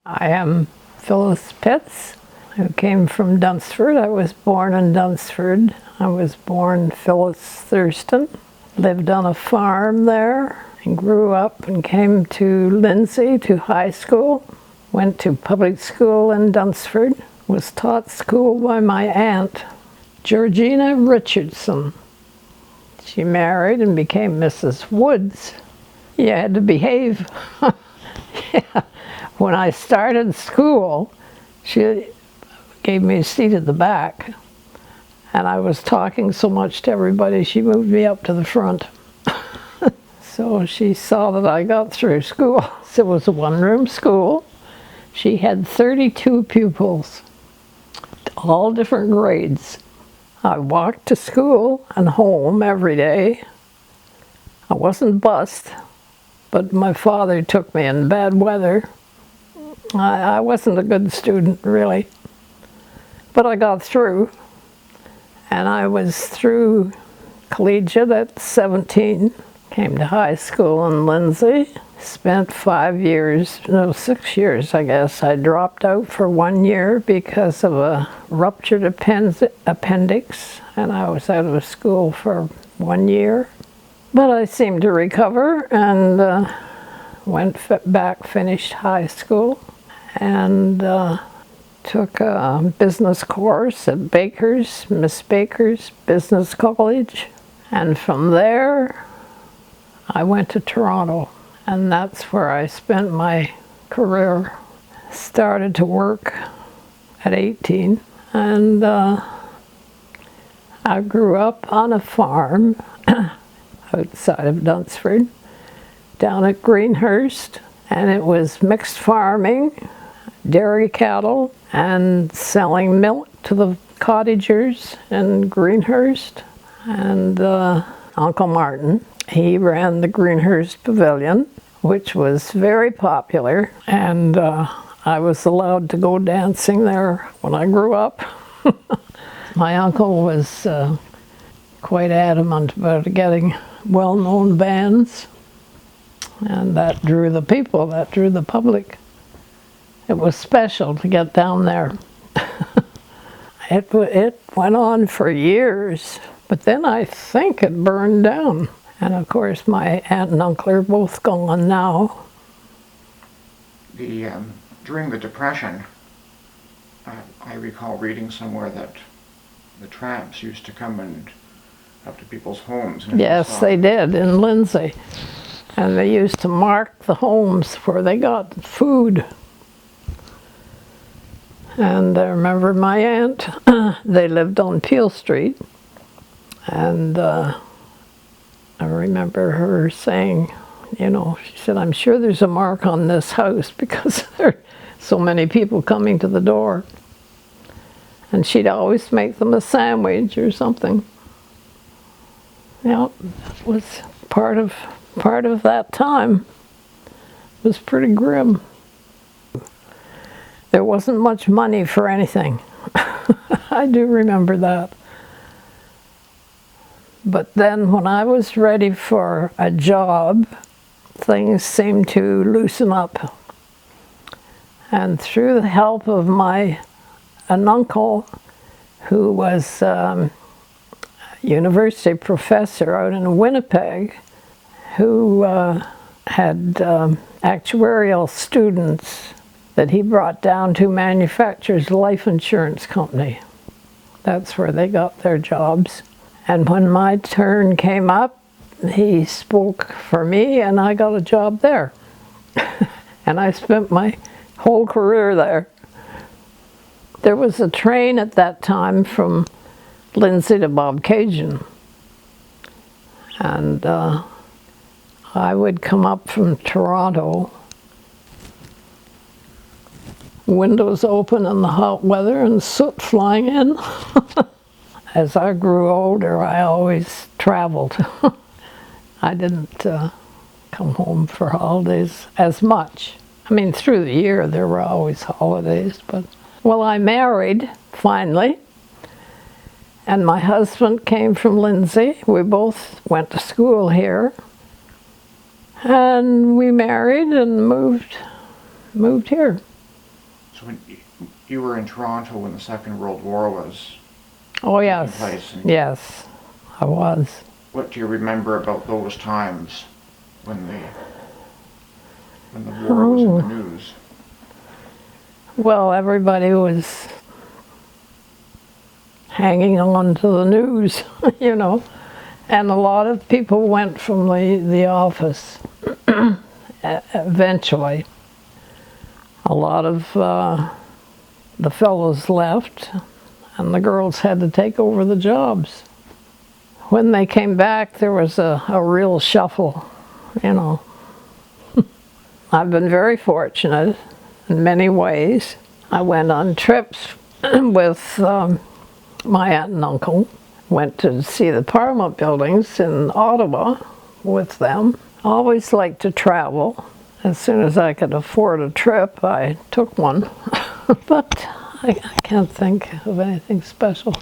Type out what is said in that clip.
I am Phyllis Pitts, who came from Dunsford. I was born in Dunsford. I was born Phyllis Thurston, lived on a farm there, and grew up and came to Lindsay to high school, went to public school in Dunsford, was taught school by my aunt, Georgina Richardson. She married and became Mrs. Woods. You had to behave. Yeah. When I started school, she gave me a seat at the back, and I was talking so much to everybody, she moved me up to the front. So she saw that I got through school. It was a one-room school. She had 32 pupils, all different grades. I walked to school and home every day. I wasn't bused, but my father took me in bad weather. I wasn't a good student, really, but I got through, and I was through collegiate at 17, came to high school in Lindsay, spent 6 years, I guess. I dropped out for 1 year because of a ruptured appendix, and I was out of school for 1 year, but I seemed to recover and went back, finished high school, and took a business course at Miss Baker's Business College. And from there, I went to Toronto, and that's where I spent my career. Started to work at 18, and I grew up on a farm outside of Dunsford, down at Greenhurst, and it was mixed farming, dairy cattle, and selling milk to the cottagers in Greenhurst. And Uncle Martin, he ran the Greenhurst Pavilion, which was very popular, and I was allowed to go dancing there when I grew up. My uncle was quite adamant about getting well-known bands, and that drew the people, that drew the public. It was special to get down there. It went on for years, but then I think it burned down. And of course my aunt and uncle are both gone now. During the Depression, I recall reading somewhere that the tramps used to come and up to people's homes. Yes, they did, in Lindsay. And they used to mark the homes where they got food. And I remember my aunt, they lived on Peel Street, and I remember her saying, you know, she said, "I'm sure there's a mark on this house because there are so many people coming to the door." And she'd always make them a sandwich or something. Yeah, that was part of that time. It was pretty grim. There wasn't much money for anything. I do remember that. But then when I was ready for a job, things seemed to loosen up. And through the help of an uncle who was a university professor out in Winnipeg, who had actuarial students that he brought down to Manufacturers Life Insurance Company. That's where they got their jobs. And when my turn came up, he spoke for me and I got a job there. And I spent my whole career there. There was a train at that time from Lindsay to Bobcaygeon. And I would come up from Toronto, windows open in the hot weather and soot flying in. As I grew older, I always traveled. I didn't come home for holidays as much. I mean, through the year there were always holidays, but... Well, I married, finally, and my husband came from Lindsay. We both went to school here, and we married and moved here. So when you were in Toronto when the Second World War was Oh taking yes, place, and yes, I was. what do you remember about those times when the war was in the news? Well, everybody was hanging on to the news, you know, and a lot of people went from the office eventually. A lot of the fellows left, and the girls had to take over the jobs. When they came back, there was a real shuffle, you know. I've been very fortunate in many ways. I went on trips with my aunt and uncle, went to see the Parliament buildings in Ottawa with them. Always liked to travel. As soon as I could afford a trip, I took one. But I can't think of anything special.